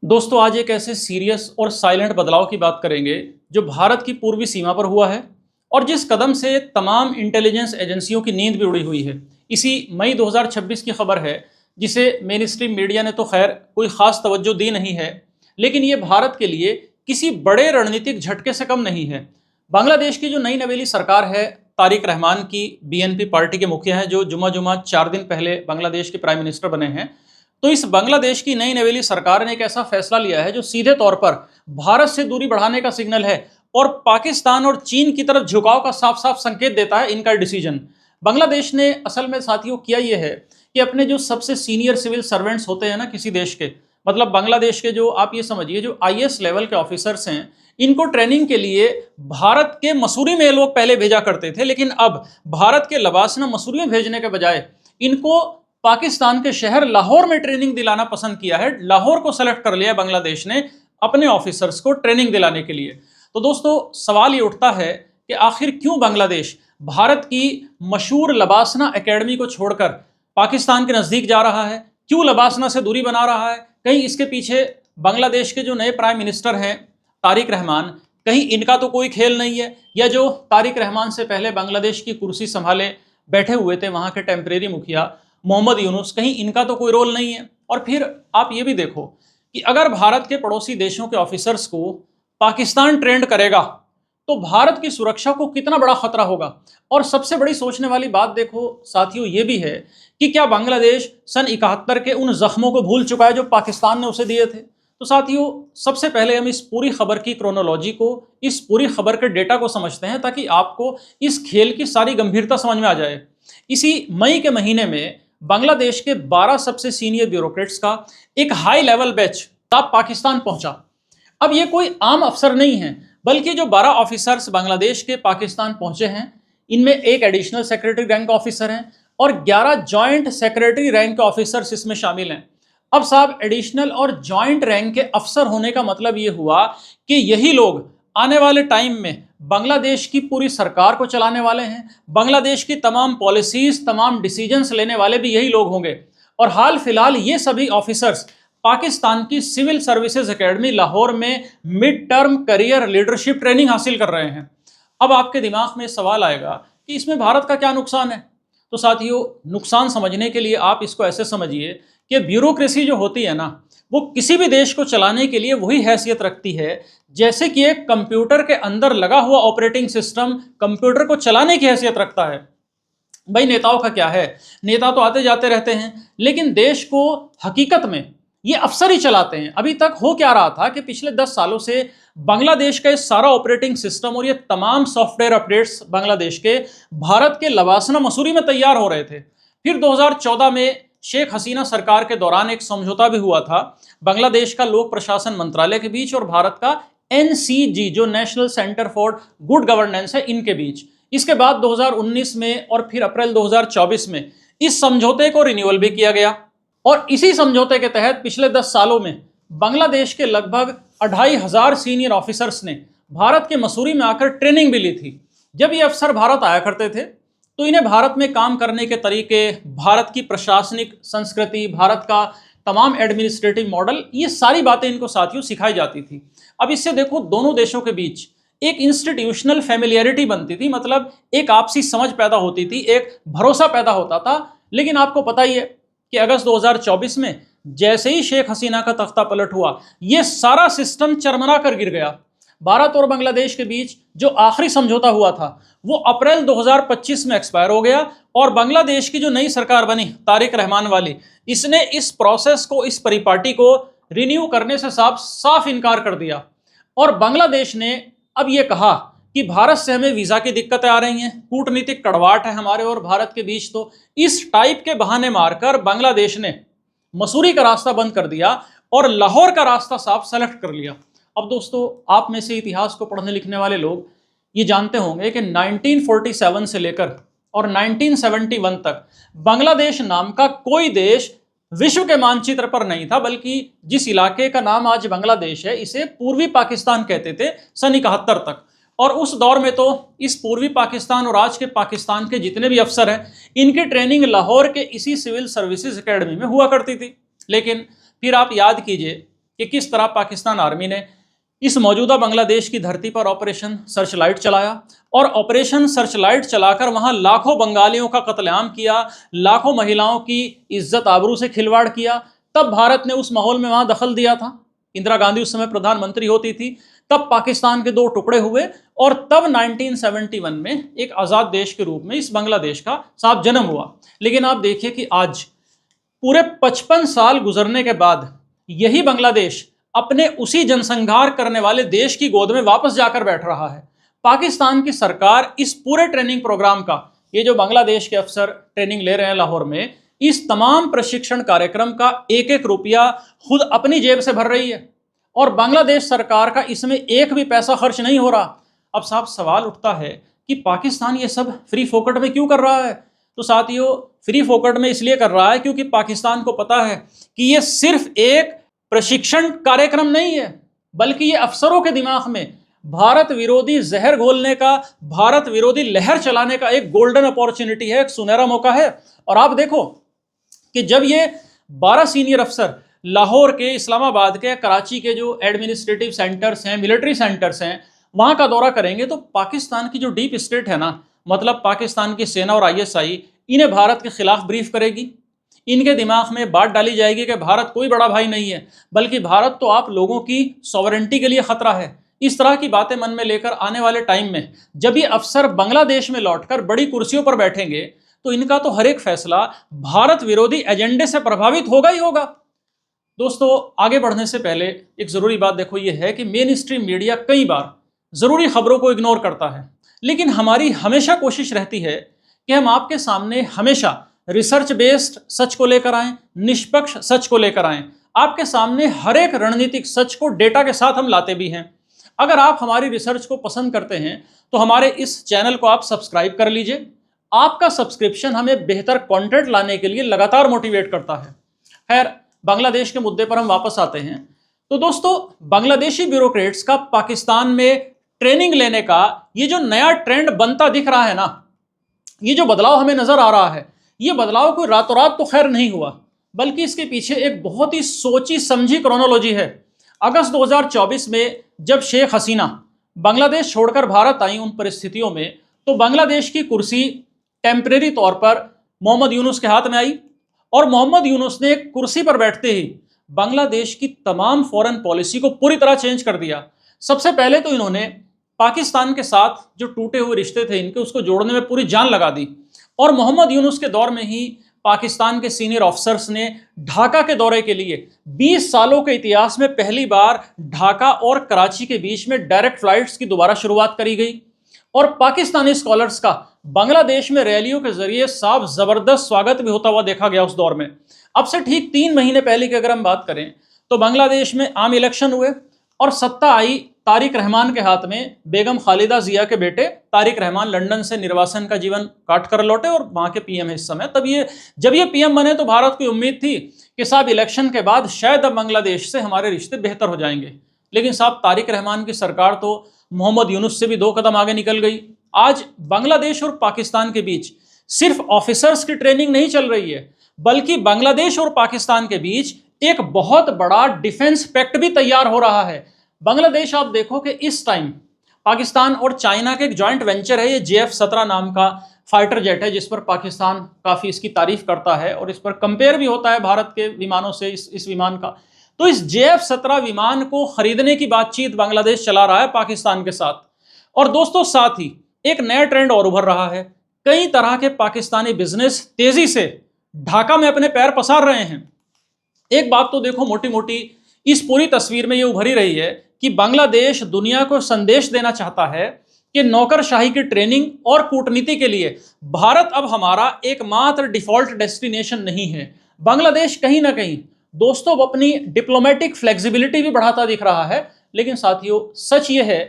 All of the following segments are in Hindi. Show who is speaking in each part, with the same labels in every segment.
Speaker 1: दोस्तों आज एक ऐसे सीरियस और साइलेंट बदलाव की बात करेंगे जो भारत की पूर्वी सीमा पर हुआ है और जिस कदम से तमाम इंटेलिजेंस एजेंसियों की नींद भी उड़ी हुई है। इसी मई 2026 की खबर है जिसे मेन स्ट्रीम मीडिया ने तो खैर कोई खास तवज्जो दी नहीं है, लेकिन ये भारत के लिए किसी बड़े रणनीतिक झटके से कम नहीं है। बांग्लादेश की जो नई नवेली सरकार है, तारिक रहमान की बीएनपी पार्टी के मुखिया हैं जो जुमा जुमा 4 दिन पहले बांग्लादेश के प्राइम मिनिस्टर बने हैं। तो इस बांग्लादेश की नई नवेली सरकार ने एक ऐसा फैसला लिया है जो सीधे तौर पर भारत से दूरी बढ़ाने का सिग्नल है और पाकिस्तान और चीन की तरफ झुकाव का साफ साफ संकेत देता है इनका डिसीजन। बांग्लादेश ने असल में साथियों किया यह है कि अपने जो सबसे सीनियर सिविल सर्वेंट्स होते हैं ना किसी देश के, मतलब बांग्लादेश के जो आप ये समझिए जो आईएएस लेवल के ऑफिसर्स हैं, इनको ट्रेनिंग के लिए भारत के मसूरी में लोग पहले भेजा करते थे, लेकिन अब भारत के लबासना मसूरी में भेजने के बजाय इनको पाकिस्तान के शहर लाहौर में ट्रेनिंग दिलाना पसंद किया है। लाहौर को सेलेक्ट कर लिया बांग्लादेश ने अपने ऑफिसर्स को ट्रेनिंग दिलाने के लिए। तो दोस्तों सवाल ये उठता है कि आखिर क्यों बांग्लादेश भारत की मशहूर लबासना एकेडमी को छोड़कर पाकिस्तान के नज़दीक जा रहा है, क्यों लबासना से दूरी बना रहा है? कहीं इसके पीछे बांग्लादेश के जो नए प्राइम मिनिस्टर हैं तारिक रहमान, कहीं इनका तो कोई खेल नहीं है, या जो तारिक रहमान से पहले बांग्लादेश की कुर्सी संभाले बैठे हुए थे वहाँ के टेम्परेरी मुखिया मोहम्मद यूनुस, कहीं इनका तो कोई रोल नहीं है? और फिर आप ये भी देखो कि अगर भारत के पड़ोसी देशों के ऑफिसर्स को पाकिस्तान ट्रेंड करेगा तो भारत की सुरक्षा को कितना बड़ा खतरा होगा। और सबसे बड़ी सोचने वाली बात देखो साथियों ये भी है कि क्या बांग्लादेश सन 71 के उन जख्मों को भूल चुका है जो पाकिस्तान ने उसे दिए थे? तो साथियों सबसे पहले हम इस पूरी खबर की क्रोनोलॉजी को, इस पूरी खबर के डेटा को समझते हैं ताकि आपको इस खेल की सारी गंभीरता समझ में आ जाए। इसी मई के महीने में बांग्लादेश के 12 सबसे सीनियर ब्यूरोक्रेट्स का एक हाई लेवल बैच तब पाकिस्तान पहुंचा। अब ये कोई आम अफसर नहीं है, बल्कि जो 12 ऑफिसर्स बांग्लादेश के पाकिस्तान पहुंचे हैं, इनमें एक एडिशनल सेक्रेटरी रैंक ऑफिसर हैं और 11 जॉइंट सेक्रेटरी रैंक के ऑफिसर्स इसमें शामिल हैं। अब साहब एडिशनल और जॉइंट रैंक के अफसर होने का मतलब ये हुआ कि यही लोग आने वाले टाइम में बांग्लादेश की पूरी सरकार को चलाने वाले हैं, बांग्लादेश की तमाम पॉलिसीज, तमाम डिसीजंस लेने वाले भी यही लोग होंगे। और हाल फिलहाल ये सभी ऑफिसर्स पाकिस्तान की सिविल सर्विसेज एकेडमी लाहौर में mid term career leadership training हासिल कर रहे हैं। अब आपके दिमाग में सवाल आएगा कि इसमें भारत का क्या नुकसान है? तो साथियों नुकसान समझने के लिए आप इसको ऐसे समझिए कि ब्यूरोक्रेसी जो होती है ना, वो किसी भी देश को चलाने के लिए वही हैसियत रखती है जैसे कि एक कंप्यूटर के अंदर लगा हुआ ऑपरेटिंग सिस्टम कंप्यूटर को चलाने की हैसियत रखता है। भाई नेताओं का क्या है, नेता तो आते जाते रहते हैं, लेकिन देश को हकीकत में ये अफसर ही चलाते हैं। अभी तक हो क्या रहा था कि पिछले 10 सालों से बांग्लादेश का सारा ऑपरेटिंग सिस्टम और ये तमाम सॉफ्टवेयर अपडेट्स बांग्लादेश के भारत के लबासना मसूरी में तैयार हो रहे थे। फिर 2014 में शेख हसीना सरकार के दौरान एक समझौता भी हुआ था बांग्लादेश का लोक प्रशासन मंत्रालय के बीच और भारत का एनसीजी जो national centre for good governance है इनके बीच। इसके बाद 2019 में और फिर अप्रैल 2024 में इस समझौते को रिन्यूअल भी किया गया और इसी समझौते के तहत पिछले 10 सालों में बांग्लादेश के लगभग 2500 सीनियर ऑफिसर्स ने भारत के मसूरी में आकर ट्रेनिंग भी ली थी। जब ये अफसर भारत आया करते थे तो इन्हें भारत में काम करने के तरीके, भारत की प्रशासनिक संस्कृति, भारत का तमाम एडमिनिस्ट्रेटिव मॉडल, ये सारी बातें इनको साथियों सिखाई जाती थी। अब इससे देखो दोनों देशों के बीच एक इंस्टीट्यूशनल फैमिलियरिटी बनती थी, मतलब एक आपसी समझ पैदा होती थी, एक भरोसा पैदा होता था। लेकिन आपको पता ही है कि अगस्त 2024 में जैसे ही शेख हसीना का तख्ता पलट हुआ, ये सारा सिस्टम चरमरा कर गिर गया। भारत और बांग्लादेश के बीच जो आखिरी समझौता हुआ था वो अप्रैल 2025 में एक्सपायर हो गया और बांग्लादेश की जो नई सरकार बनी तारिक रहमान वाली, इसने इस प्रोसेस को, इस परिपाटी को रिन्यू करने से साफ इनकार कर दिया। और बांग्लादेश ने अब ये कहा कि भारत से हमें वीज़ा की दिक्कतें आ रही हैं, कूटनीतिक कड़वाहट है हमारे और भारत के बीच, तो इस टाइप के बहाने मारकर बांग्लादेश ने मसूरी का रास्ता बंद कर दिया और लाहौर का रास्ता साफ सेलेक्ट कर लिया। अब दोस्तों आप में से इतिहास को पढ़ने लिखने वाले लोग ये जानते होंगे कि 1947 से लेकर और 1971 तक बांग्लादेश नाम का कोई देश विश्व के मानचित्र पर नहीं था, बल्कि जिस इलाके का नाम आज बांग्लादेश है इसे पूर्वी पाकिस्तान कहते थे सन 71 तक। और उस दौर में तो इस पूर्वी पाकिस्तान और आज के पाकिस्तान के जितने भी अफसर हैं इनकी ट्रेनिंग लाहौर के इसी सिविल सर्विसेज एकेडमी में हुआ करती थी। लेकिन फिर आप याद कीजिए कि किस तरह पाकिस्तान आर्मी ने इस मौजूदा बांग्लादेश की धरती पर ऑपरेशन सर्चलाइट चलाया और ऑपरेशन सर्चलाइट चलाकर वहां लाखों बंगालियों का कत्लेआम किया, लाखों महिलाओं की इज्जत आबरू से खिलवाड़ किया। तब भारत ने उस माहौल में वहां दखल दिया था। इंदिरा गांधी उस समय प्रधानमंत्री होती थी। तब पाकिस्तान के दो टुकड़े हुए और तब 1971 में एक आज़ाद देश के रूप में इस बांग्लादेश का साफ जन्म हुआ। लेकिन आप देखिए कि आज पूरे 55 साल गुजरने के बाद यही बांग्लादेश अपने उसी जनसंहार करने वाले देश की गोद में वापस जाकर बैठ रहा है। पाकिस्तान की सरकार इस पूरे ट्रेनिंग प्रोग्राम का, ये जो बांग्लादेश के अफसर ट्रेनिंग ले रहे हैं लाहौर में, इस तमाम प्रशिक्षण कार्यक्रम का एक एक रुपया खुद अपनी जेब से भर रही है और बांग्लादेश सरकार का इसमें एक भी पैसा खर्च नहीं हो रहा। अब साफ सवाल उठता है कि पाकिस्तान ये सब फ्री फोकट में क्यों कर रहा है? तो साथियों, फ्री फोकट में इसलिए कर रहा है क्योंकि पाकिस्तान को पता है कि ये सिर्फ एक प्रशिक्षण कार्यक्रम नहीं है, बल्कि ये अफसरों के दिमाग में भारत विरोधी जहर घोलने का, भारत विरोधी लहर चलाने का एक गोल्डन अपॉर्चुनिटी है, एक सुनहरा मौका है। और आप देखो कि जब ये 12 सीनियर अफसर लाहौर के, इस्लामाबाद के, कराची के जो एडमिनिस्ट्रेटिव सेंटर्स हैं, मिलिट्री सेंटर्स हैं, वहां का दौरा करेंगे तो पाकिस्तान की जो डीप स्टेट है ना, मतलब पाकिस्तान की सेना और ISI, इन्हें भारत के खिलाफ ब्रीफ करेगी। इनके दिमाग में बात डाली जाएगी कि भारत कोई बड़ा भाई नहीं है, बल्कि भारत तो आप लोगों की सॉवरेंटी के लिए खतरा है। इस तरह की बातें मन में लेकर आने वाले टाइम में जब ये अफसर बांग्लादेश में लौटकर बड़ी कुर्सियों पर बैठेंगे तो इनका तो हर एक फैसला भारत विरोधी एजेंडे से प्रभावित होगा ही होगा। दोस्तों, आगे बढ़ने से पहले एक जरूरी बात देखो, ये है कि मेन स्ट्रीम मीडिया कई बार जरूरी खबरों को इग्नोर करता है, लेकिन हमारी हमेशा कोशिश रहती है कि हम आपके सामने हमेशा रिसर्च बेस्ड सच को लेकर आएं, निष्पक्ष सच को लेकर आएं। आपके सामने हर एक रणनीतिक सच को डेटा के साथ हम लाते भी हैं। अगर आप हमारी रिसर्च को पसंद करते हैं तो हमारे इस चैनल को आप सब्सक्राइब कर लीजिए। आपका सब्सक्रिप्शन हमें बेहतर कंटेंट लाने के लिए लगातार मोटिवेट करता है। खैर, बांग्लादेश के मुद्दे पर हम वापस आते हैं। तो दोस्तों, बांग्लादेशी ब्यूरोक्रेट्स का पाकिस्तान में ट्रेनिंग लेने का ये जो नया ट्रेंड बनता दिख रहा है ना, ये जो बदलाव हमें नजर आ रहा है, ये बदलाव कोई रातों रात तो खैर नहीं हुआ, बल्कि इसके पीछे एक बहुत ही सोची समझी क्रोनोलॉजी है। अगस्त 2024 में जब शेख हसीना बांग्लादेश छोड़कर भारत आई, उन परिस्थितियों में तो बांग्लादेश की कुर्सी टेम्परेरी तौर पर मोहम्मद यूनुस के हाथ में आई और मोहम्मद यूनुस ने कुर्सी पर बैठते ही बांग्लादेश की तमाम फॉरेन पॉलिसी को पूरी तरह चेंज कर दिया। सबसे पहले तो इन्होंने पाकिस्तान के साथ जो टूटे हुए रिश्ते थे इनके, उसको जोड़ने में पूरी जान लगा दी। और मोहम्मद यूनुस के दौर में ही पाकिस्तान के सीनियर ऑफिसर्स ने ढाका के दौरे के लिए 20 सालों के इतिहास में पहली बार ढाका और कराची के बीच में डायरेक्ट फ्लाइट्स की दोबारा शुरुआत करी गई। और पाकिस्तानी स्कॉलर्स का बांग्लादेश में रैलियों के जरिए साफ जबरदस्त स्वागत भी होता हुआ देखा गया उस दौर में। अब से ठीक 3 महीने पहले की अगर हम बात करें तो बांग्लादेश में आम इलेक्शन हुए और सत्ता आई तारिक रहमान के हाथ में। बेगम खालिदा जिया के बेटे तारिक रहमान लंदन से निर्वासन का जीवन काट कर लौटे और वहाँ के PM है इस समय। तब जब ये PM बने तो भारत को उम्मीद थी कि साहब इलेक्शन के बाद शायद अब बांग्लादेश से हमारे रिश्ते बेहतर हो जाएंगे। लेकिन साहब तारिक रहमान की सरकार तो मोहम्मद यूनुस से भी 2 कदम आगे निकल गई। आज बांग्लादेश और पाकिस्तान के बीच सिर्फ ऑफिसर्स की ट्रेनिंग नहीं चल रही है, बल्कि बांग्लादेश और पाकिस्तान के बीच एक बहुत बड़ा डिफेंस पैक्ट भी तैयार हो रहा है। बांग्लादेश, आप देखो कि इस टाइम पाकिस्तान और चाइना के एक जॉइंट वेंचर है, ये JF-17 नाम का फाइटर जेट है, जिस पर पाकिस्तान काफ़ी इसकी तारीफ करता है और इस पर कंपेयर भी होता है भारत के विमानों से इस विमान का। तो इस JF-17 विमान को खरीदने की बातचीत बांग्लादेश चला रहा है पाकिस्तान के साथ। और दोस्तों, साथ ही एक नया ट्रेंड और उभर रहा है। कई तरह के पाकिस्तानी बिजनेस तेजी से ढाका में अपने पैर पसार रहे हैं। एक बात तो देखो, मोटी मोटी इस पूरी तस्वीर में ये उभरी रही है कि बांग्लादेश दुनिया को संदेश देना चाहता है कि नौकरशाही की ट्रेनिंग और कूटनीति के लिए भारत अब हमारा एकमात्र डिफॉल्ट डेस्टिनेशन नहीं है। बांग्लादेश कहीं ना कहीं दोस्तों अपनी डिप्लोमेटिक फ्लेक्सिबिलिटी भी बढ़ाता दिख रहा है। लेकिन साथियों, सच ये है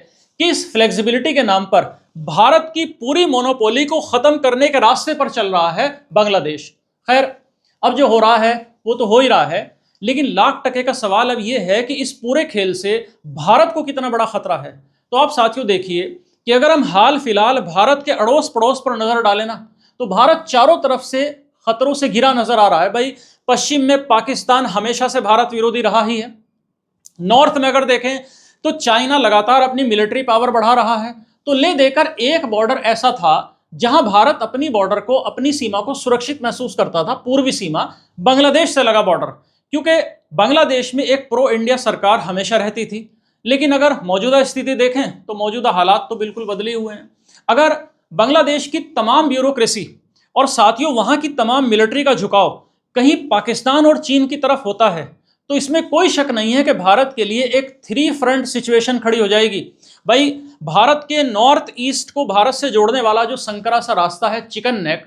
Speaker 1: कि इस फ्लेक्सिबिलिटी के नाम पर भारत की पूरी मोनोपोली को खत्म करने के रास्ते पर चल रहा है बांग्लादेश। खैर, अब जो हो रहा है वो तो हो ही रहा है, लेकिन लाख टके का सवाल अब ये है कि इस पूरे खेल से भारत को कितना बड़ा खतरा है। तो आप साथियों देखिए कि अगर हम हाल फिलहाल भारत के अड़ोस पड़ोस पर नजर डालें ना, तो भारत चारों तरफ से खतरों से घिरा नजर आ रहा है। भाई, पश्चिम में पाकिस्तान हमेशा से भारत विरोधी रहा ही है। नॉर्थ में अगर देखें तो चाइना लगातार अपनी मिलिट्री पावर बढ़ा रहा है। तो ले देकर एक बॉर्डर ऐसा था जहां भारत अपनी बॉर्डर को, अपनी सीमा को सुरक्षित महसूस करता था, पूर्वी सीमा बांग्लादेश से लगा बॉर्डर, क्योंकि बांग्लादेश में एक प्रो इंडिया सरकार हमेशा रहती थी। लेकिन अगर मौजूदा स्थिति देखें तो मौजूदा हालात तो बिल्कुल बदले हुए हैं। अगर बांग्लादेश की तमाम ब्यूरोक्रेसी और साथियों वहां की तमाम मिलिट्री का झुकाव कहीं पाकिस्तान और चीन की तरफ होता है तो इसमें कोई शक नहीं है कि भारत के लिए एक 3 फ्रंट सिचुएशन खड़ी हो जाएगी। भाई, भारत के नॉर्थ ईस्ट को भारत से जोड़ने वाला जो संकरा सा रास्ता है चिकन नेक,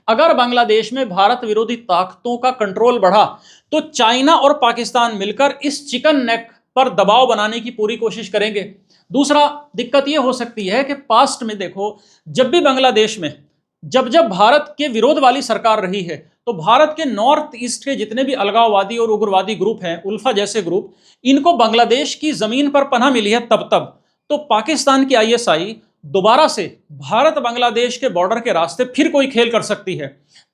Speaker 1: अगर बांग्लादेश में भारत विरोधी ताकतों का कंट्रोल बढ़ा तो चाइना और पाकिस्तान मिलकर इस चिकन नेक पर दबाव बनाने की पूरी कोशिश करेंगे। दूसरा दिक्कत यह हो सकती है कि पास्ट में देखो, जब भी बांग्लादेश में जब भारत के विरोध वाली सरकार रही है तो भारत के नॉर्थ ईस्ट के जितने भी अलगाववादी और उग्रवादी ग्रुप हैं, उल्फा जैसे ग्रुप, इनको बांग्लादेश की जमीन पर पनाह मिली है तब तो पाकिस्तान की आईएसआई दोबारा से भारत बांग्लादेश के बॉर्डर के रास्ते फिर कोई खेल कर सकती है।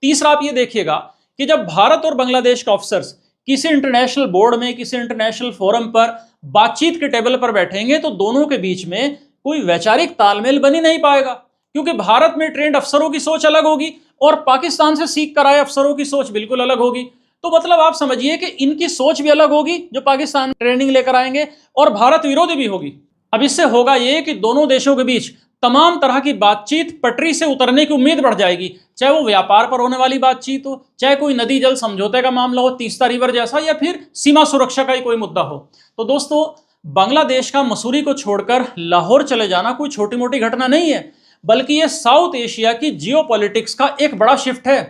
Speaker 1: तीसरा, आप ये देखिएगा कि जब भारत और बांग्लादेश के ऑफिसर्स किसी इंटरनेशनल बोर्ड में, किसी इंटरनेशनल फोरम पर बातचीत के टेबल पर बैठेंगे तो दोनों के बीच में कोई वैचारिक तालमेल बन ही नहीं पाएगा, क्योंकि भारत में ट्रेंड अफसरों की सोच अलग होगी और पाकिस्तान से सीख कर आए अफसरों की सोच बिल्कुल अलग होगी। तो मतलब आप समझिए कि इनकी सोच भी अलग होगी जो पाकिस्तान ट्रेनिंग लेकर आएंगे, और भारत विरोधी भी होगी। अब इससे होगा ये कि दोनों देशों के बीच तमाम तरह की बातचीत पटरी से उतरने की उम्मीद बढ़ जाएगी, चाहे वो व्यापार पर होने वाली बातचीत हो, चाहे कोई नदी जल समझौते का मामला हो, तीस्ता रिवर जैसा, या फिर सीमा सुरक्षा का ही कोई मुद्दा हो। तो दोस्तों, बांग्लादेश का मसूरी को छोड़कर लाहौर चले जाना कोई छोटी मोटी घटना नहीं है, बल्कि ये साउथ एशिया की जियोपॉलिटिक्स का एक बड़ा शिफ्ट है।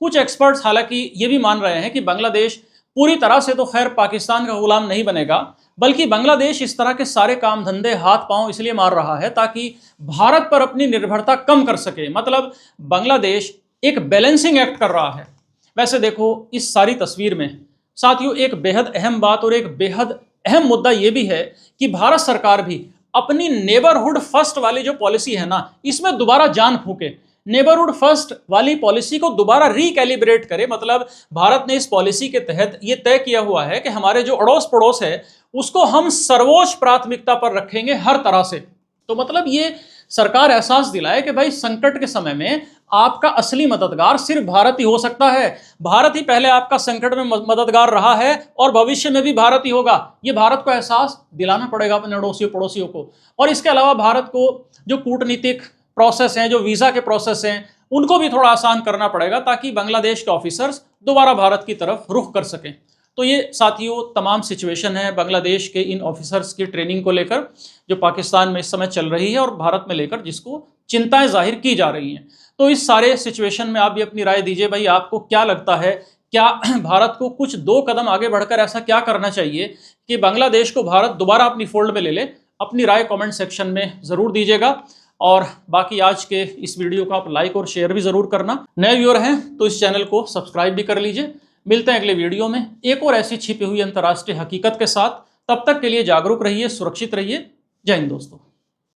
Speaker 1: कुछ एक्सपर्ट्स हालांकि ये भी मान रहे हैं कि बांग्लादेश पूरी तरह से तो खैर पाकिस्तान का गुलाम नहीं बनेगा, बल्कि बांग्लादेश इस तरह के सारे काम धंधे हाथ पांव इसलिए मार रहा है ताकि भारत पर अपनी निर्भरता कम कर सके। मतलब बांग्लादेश एक बैलेंसिंग एक्ट कर रहा है। वैसे देखो, इस सारी तस्वीर में साथियों एक बेहद अहम बात और एक बेहद अहम मुद्दा यह भी है कि भारत सरकार भी अपनी नेबरहुड फर्स्ट वाली जो पॉलिसी है ना, इसमें दोबारा जान फूके, नेबरहुड फर्स्ट वाली पॉलिसी को दोबारा रिकैलिब्रेट करे। मतलब भारत ने इस पॉलिसी के तहत यह तय किया हुआ है कि हमारे जो अड़ोस पड़ोस है उसको हम सर्वोच्च प्राथमिकता पर रखेंगे हर तरह से। तो मतलब ये सरकार एहसास दिलाए कि भाई संकट के समय में आपका असली मददगार सिर्फ भारत ही हो सकता है। भारत ही पहले आपका संकट में मददगार रहा है और भविष्य में भी भारत ही होगा। ये भारत को एहसास दिलाना पड़ेगा अपने अड़ोसियों पड़ोसियों को। और इसके अलावा भारत को जो कूटनीतिक प्रोसेस हैं, जो वीज़ा के प्रोसेस हैं, उनको भी थोड़ा आसान करना पड़ेगा ताकि बांग्लादेश के ऑफिसर्स दोबारा भारत की तरफ रुख कर सकें। तो ये साथियों तमाम सिचुएशन है बांग्लादेश के इन ऑफिसर्स की ट्रेनिंग को लेकर जो पाकिस्तान में इस समय चल रही है और भारत में लेकर जिसको चिंताएं जाहिर की जा रही हैं। तो इस सारे सिचुएशन में आप भी अपनी राय दीजिए। भाई, आपको क्या लगता है, क्या भारत को कुछ 2 कदम आगे बढ़कर ऐसा क्या करना चाहिए कि बांग्लादेश को भारत दोबारा अपनी फोल्ड में ले ले? अपनी राय कमेंट सेक्शन में ज़रूर दीजिएगा। और बाकी आज के इस वीडियो को आप लाइक और शेयर भी ज़रूर करना। नए व्यूअर हैं तो इस चैनल को सब्सक्राइब भी कर लीजिए। मिलते हैं अगले वीडियो में एक और ऐसी छिपी हुई अंतर्राष्ट्रीय हकीकत के साथ। तब तक के लिए जागरूक रहिए, सुरक्षित रहिए। जय हिंद दोस्तों।